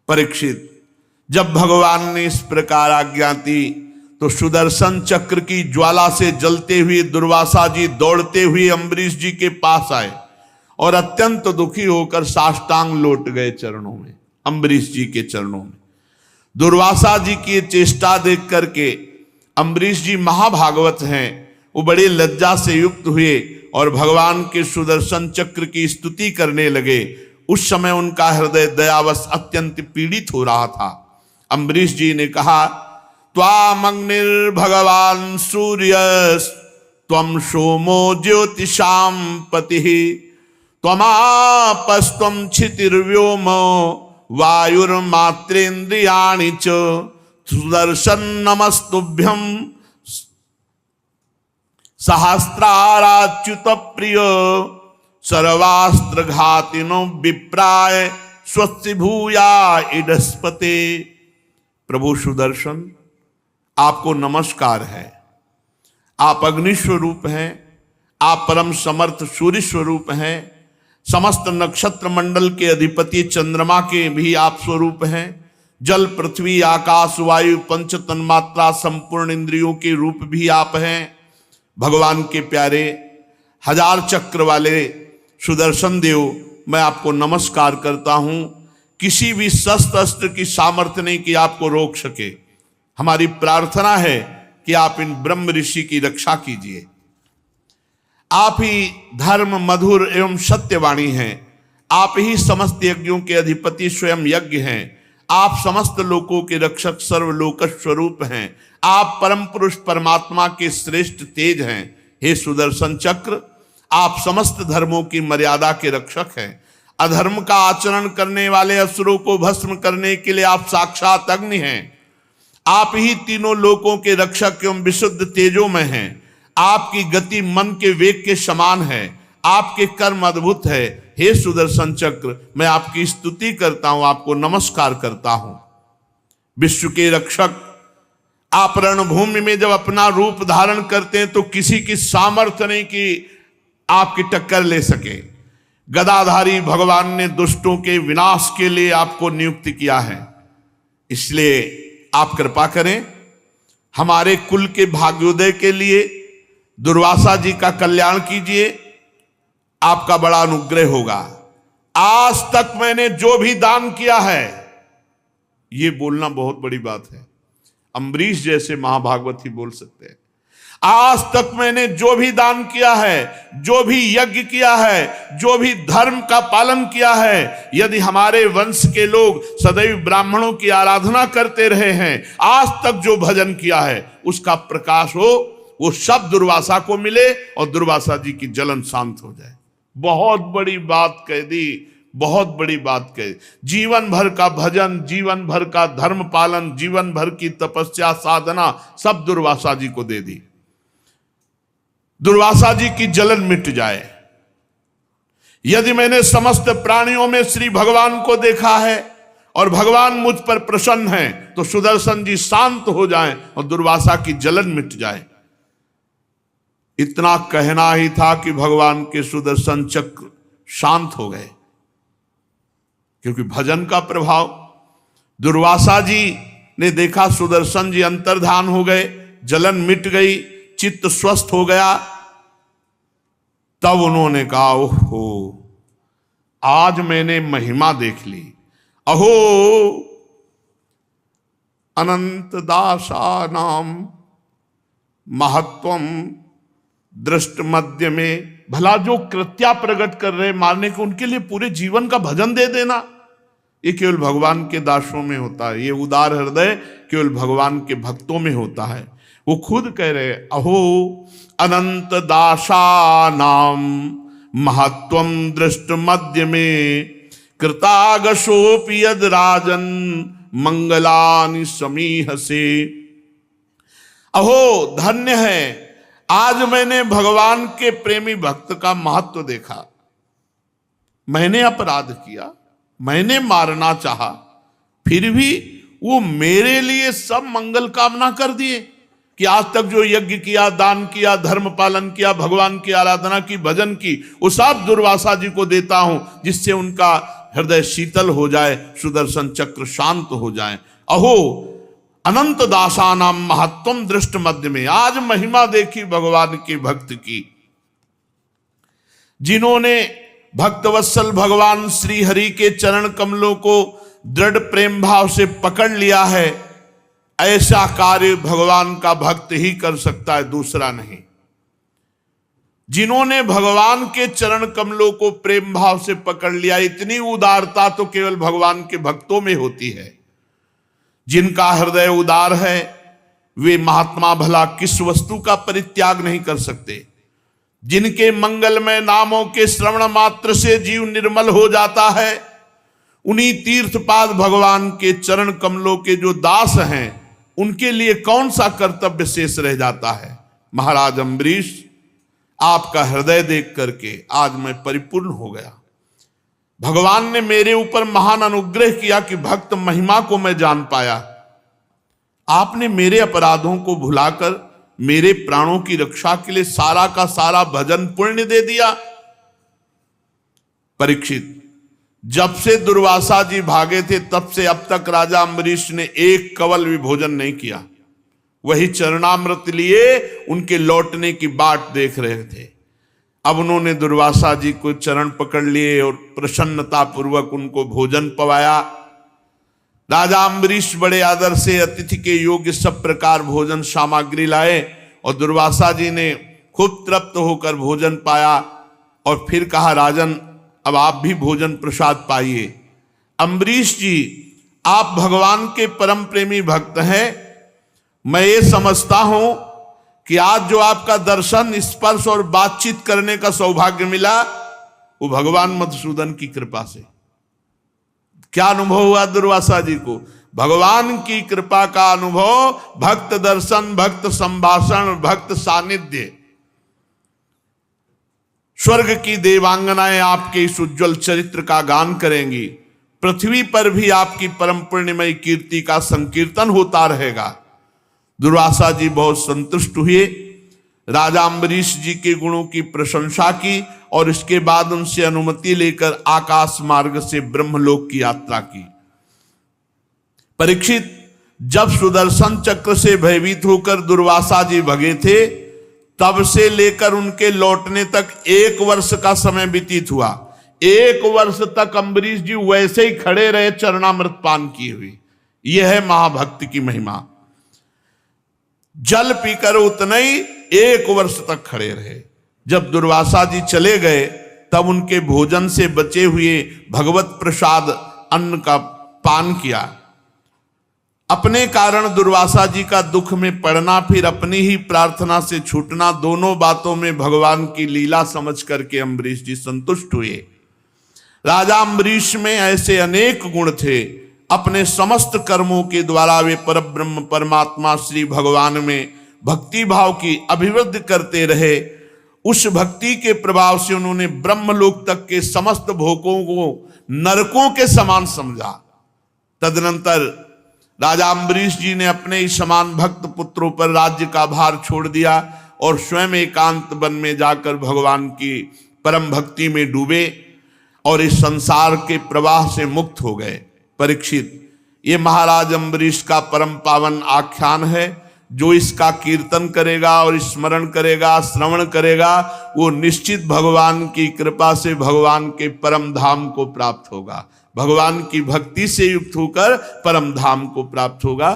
परीक्षित, जब भगवान ने इस प्रकार आज्ञा दी तो सुदर्शन चक्र की ज्वाला से जलते हुए दुर्वासा जी दौड़ते हुए अम्बरीश जी के पास आए और अत्यंत दुखी होकर साष्टांग लौट गए चरणों में, अम्बरीश जी के चरणों में। दुर्वासा जी की चेष्टा देख करके अम्बरीश जी महाभागवत हैं, वो बड़े लज्जा से युक्त हुए और भगवान के सुदर्शन चक्र की स्तुति करने लगे। उस समय उनका हृदय दयावश अत्यंत पीड़ित हो रहा था। अम्बरीश जी ने कहा, त्वामग्निर्भगवान सूर्य त्वं सोमो ज्योतिषाम पति त्वमापस्त्वं क्षितिर्व्योमो वायुर्मात्रेन्द्रियाणि च सुदर्शन नमस्तुभ्यं सहस्राराच्युत प्रिय सर्वास्त्रघातिनो विप्राय स्वस्ति भूया इडस्पते। प्रभु सुदर्शन, आपको नमस्कार है। आप अग्नि स्वरूप हैं, आप परम समर्थ सूर्य स्वरूप हैं, समस्त नक्षत्र मंडल के अधिपति चंद्रमा के भी आप स्वरूप हैं, जल पृथ्वी आकाश वायु पंच तन्मात्रा संपूर्ण इंद्रियों के रूप भी आप हैं। भगवान के प्यारे हजार चक्र वाले सुदर्शन देव, मैं आपको नमस्कार करता हूं। किसी भी शस्त्र अस्त्र की सामर्थ्य नहीं कि आपको रोक सके। हमारी प्रार्थना है कि आप इन ब्रह्म ऋषि की रक्षा कीजिए। आप ही धर्म मधुर एवं सत्यवाणी हैं। आप ही समस्त यज्ञों के अधिपति स्वयं यज्ञ हैं। आप समस्त लोकों के रक्षक सर्वलोक स्वरूप हैं। आप परम पुरुष परमात्मा के श्रेष्ठ तेज हैं। हे सुदर्शन चक्र, आप समस्त धर्मों की मर्यादा के रक्षक हैं। अधर्म का आचरण करने वाले असुरों को भस्म करने के लिए आप साक्षात अग्नि हैं। आप ही तीनों लोकों के रक्षक एवं विशुद्ध तेजों में हैं। आपकी गति मन के वेग के समान है। आपके कर्म अद्भुत है। हे सुदर्शन चक्र, मैं आपकी स्तुति करता हूं, आपको नमस्कार करता हूं। विश्व के रक्षक, आप रणभूमि में जब अपना रूप धारण करते हैं तो किसी की सामर्थ्य नहीं कि आपकी टक्कर ले सके। गदाधारी भगवान ने दुष्टों के विनाश के लिए आपको नियुक्त किया है। इसलिए आप कृपा करें, हमारे कुल के भाग्योदय के लिए दुर्वासा जी का कल्याण कीजिए। आपका बड़ा अनुग्रह होगा। आज तक मैंने जो भी दान किया है, ये बोलना बहुत बड़ी बात है। अम्बरीश जैसे महाभागवत ही बोल सकते हैं। आज तक मैंने जो भी दान किया है, जो भी यज्ञ किया है, जो भी धर्म का पालन किया है, यदि हमारे वंश के लोग सदैव ब्राह्मणों की आराधना करते रहे हैं, आज तक जो भजन किया है, उसका प्रकाश हो, वो सब दुर्वासा को मिले और दुर्वासा जी की जलन शांत हो जाए। बहुत बड़ी बात कह दी, बहुत बड़ी बात कह दी। जीवन भर का भजन, जीवन भर का धर्म पालन, जीवन भर की तपस्या साधना सब दुर्वासा जी को दे दी। दुर्वासा जी की जलन मिट जाए। यदि मैंने समस्त प्राणियों में श्री भगवान को देखा है और भगवान मुझ पर प्रसन्न हैं, तो सुदर्शन जी शांत हो जाएं और दुर्वासा की जलन मिट जाए। इतना कहना ही था कि भगवान के सुदर्शन चक्र शांत हो गए, क्योंकि भजन का प्रभाव। दुर्वासा जी ने देखा सुदर्शन जी अंतर्धान हो गए, जलन मिट गई, चित्त स्वस्थ हो गया। तब उन्होंने कहा, ओहो, आज मैंने महिमा देख ली। अहो अनंत दासा नाम महत्वम दृष्ट मध्य में। भला जो कृत्या प्रकट कर रहे मारने को, उनके लिए पूरे जीवन का भजन दे देना, ये केवल भगवान के दासों में होता है। ये उदार हृदय केवल भगवान के भक्तों में होता है। वो खुद कह रहे, अहो अनंत दासा नाम महत्वम दृष्ट मध्य में कृतागशोपि यद राजन मंगलानि समीह से। अहो धन्य है, आज मैंने भगवान के प्रेमी भक्त का महत्व देखा। मैंने अपराध किया, मैंने मारना चाहा, फिर भी वो मेरे लिए सब मंगल कामना कर दिए कि आज तक जो यज्ञ किया, दान किया, धर्म पालन किया, भगवान की आराधना की, भजन की, वो सब दुर्वासा जी को देता हूं, जिससे उनका हृदय शीतल हो जाए, सुदर्शन चक्र शांत हो जाए। अहो अनंत दासानाम महत्वम दृष्ट मध्य में। आज महिमा देखी भगवान के भक्त की, जिन्होंने भक्तवत्सल भगवान श्री हरि के चरण कमलों को दृढ़ प्रेम भाव से पकड़ लिया है। ऐसा कार्य भगवान का भक्त ही कर सकता है, दूसरा नहीं। जिन्होंने भगवान के चरण कमलों को प्रेम भाव से पकड़ लिया, इतनी उदारता तो केवल भगवान के भक्तों में होती है। जिनका हृदय उदार है वे महात्मा भला किस वस्तु का परित्याग नहीं कर सकते। जिनके मंगलमय नामों के श्रवण मात्र से जीव निर्मल हो जाता है, उन्हीं तीर्थपाद भगवान के चरण कमलों के जो दास हैं, उनके लिए कौन सा कर्तव्य शेष रह जाता है। महाराज अम्बरीश, आपका हृदय देख करके आज मैं परिपूर्ण हो गया। भगवान ने मेरे ऊपर महान अनुग्रह किया कि भक्त महिमा को मैं जान पाया। आपने मेरे अपराधों को भुलाकर मेरे प्राणों की रक्षा के लिए सारा का सारा भजन पुण्य दे दिया। परीक्षित, जब से दुर्वासा जी भागे थे तब से अब तक राजा अम्बरीश ने एक कवल भी भोजन नहीं किया। वही चरणामृत लिए उनके लौटने की बाट देख रहे थे। अब उन्होंने दुर्वासा जी को चरण पकड़ लिए और प्रसन्नता पूर्वक उनको भोजन पवाया। राजा अम्बरीश बड़े आदर से अतिथि के योग्य सब प्रकार भोजन सामग्री लाए और दुर्वासा जी ने खूब तृप्त होकर भोजन पाया और फिर कहा, राजन अब आप भी भोजन प्रसाद पाइए। अम्बरीश जी, आप भगवान के परम प्रेमी भक्त हैं। मैं ये समझता हूं कि आज जो आपका दर्शन, स्पर्श और बातचीत करने का सौभाग्य मिला, वो भगवान मधुसूदन की कृपा से। क्या अनुभव हुआ दुर्वासा जी को? भगवान की कृपा का अनुभव, भक्त दर्शन, भक्त संभाषण, भक्त सानिध्य। स्वर्ग की देवांगनाएं आपके इस उज्ज्वल चरित्र का गान करेंगी। पृथ्वी पर भी आपकी परम पुण्यमयी कीर्ति का संकीर्तन होता रहेगा। दुर्वासा जी बहुत संतुष्ट हुए, राजा अम्बरीश जी के गुणों की प्रशंसा की और इसके बाद उनसे अनुमति लेकर आकाश मार्ग से ब्रह्मलोक की यात्रा की। परीक्षित, जब सुदर्शन चक्र से भयभीत होकर दुर्वासा जी भगे थे, तब से लेकर उनके लौटने तक 1 वर्ष का समय व्यतीत हुआ। 1 वर्ष तक अम्बरीश जी वैसे ही खड़े रहे, चरणामृत पान किए हुए। यह है महाभक्ति की महिमा। जल पीकर उतने ही 1 वर्ष तक खड़े रहे। जब दुर्वासा जी चले गए तब उनके भोजन से बचे हुए भगवत प्रसाद अन्न का पान किया। अपने कारण दुर्वासा जी का दुख में पड़ना, फिर अपनी ही प्रार्थना से छूटना, दोनों बातों में भगवान की लीला समझ करके अम्बरीश जी संतुष्ट हुए। राजा अम्बरीश में ऐसे अनेक गुण थे। अपने समस्त कर्मों के द्वारा वे परब्रह्म परमात्मा श्री भगवान में भक्ति भाव की अभिवृद्धि करते रहे। उस भक्ति के प्रभाव से उन्होंने ब्रह्मलोक तक के समस्त भोगों को नरकों के समान समझा। तदनंतर राजा अम्बरीश जी ने अपने ही समान भक्त पुत्रों पर राज्य का भार छोड़ दिया और स्वयं एकांत वन में जाकर भगवान की परम भक्ति में डूबे और इस संसार के प्रवाह से मुक्त हो गए। परीक्षित, ये महाराज अम्बरीश का परम पावन आख्यान है। जो इसका कीर्तन करेगा और स्मरण करेगा, श्रवण करेगा, वो निश्चित भगवान की कृपा से भगवान के परम धाम को प्राप्त होगा। भगवान की भक्ति से युक्त होकर परम धाम को प्राप्त होगा।